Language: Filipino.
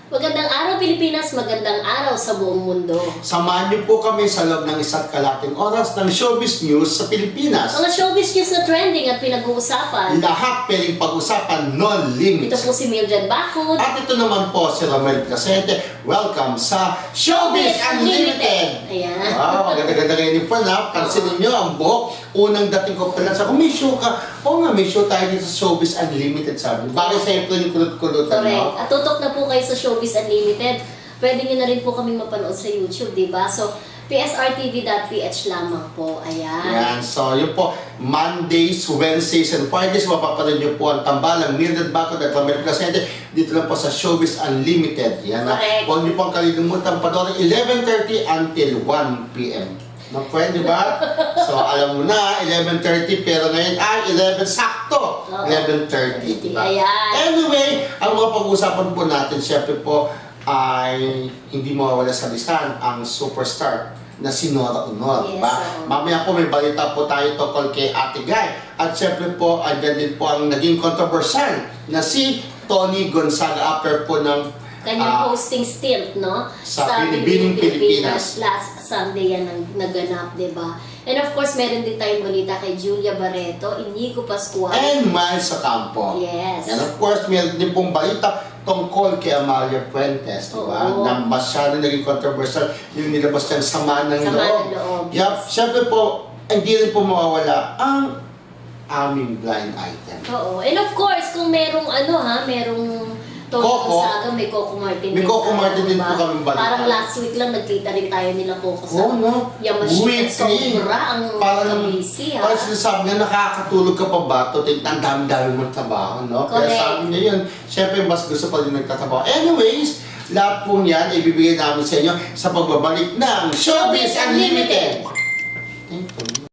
Magandang araw Pilipinas, magandang araw sa buong mundo. Samahan niyo po kami sa loob ng isa't kalating oras ng showbiz news sa Pilipinas. Mga showbiz news na trending at pinag-uusapan. Lahat pwedeng pag-usapan, no Ito limits. po si Mildred Bacud. At ito naman po si Romel Placente. Welcome sa Showbiz Unlimited! Ayan. Wow, maganda-ganda ngayon po na. Pansinin niyo ang buhok. Unang dating ko pala sa kung may show ka. Oo nga, may show tayo dito sa Showbiz Unlimited, sabi. Bakit sa'yo po yung kulot-kulutan, Correct. no? At tutok na po kayo sa Showbiz Unlimited. Pwede nyo na rin po kaming mapanood sa YouTube, diba? So, psrtv.ph lamang po. Ayan. Yan. So, yun po. Mondays, Wednesdays, and Fridays, mapapanood nyo po ang tambalang Mildred Bacud at Romel Placente dito lang po sa Showbiz Unlimited. Yan. Correct. Huwag nyo pong kalimutan panoorin 11:30 until 1 p.m. Pwede ba? So, alam mo na, 11:30, pero ngayon, 11 sakto! 11:30, diba? Ayan. Anyway, ang mga pag-uusapan po natin, syempre po, ay hindi mawawala sa listahan ang superstar na si Nora Aunor, Yes, diba? oo. Mamaya po may balita po tayo tungkol kay Ate Guy. At syempre po, andyan din po ang naging controversial na si Tony Gonzaga after po ng Kanyang posting stint, no? sa Binibining Pilipinas. Last Sunday yan naganap, diba? And of course, meron din tayong balita kay Julia Barreto, Inigo Pascual. And Miles Ocampo. Yes. And of course, meron din pong balita tungkol kay Amalia Fuentes, diba? Oo. Na masyado naging controversial yung nilabas niyang sama ng Sama loob. ng loob. Yup, syempre po, hindi rin po mawawala ang aming blind item. Oo. And of course, kung merong merong Tony Coco. Gonzaga, may Coco Martin May din Coco tayo, Martin din diba? po kaming balita. Parang last week lang nagkita rin tayo nila Coco sa Oo, no? Yamashita. Weekly. Sobra ang Parang busy, ha? parang sinasabi niya, nakakatulog ka pa ba? Ang dami-dami mong trabaho, no? Kaya Correct. sabi niya yun, syempre mas gusto pa rin nagtatrabaho. Anyways, lahat po yan, ibibigay namin sa inyo sa pagbabalik ng Showbiz Unlimited! Thank you.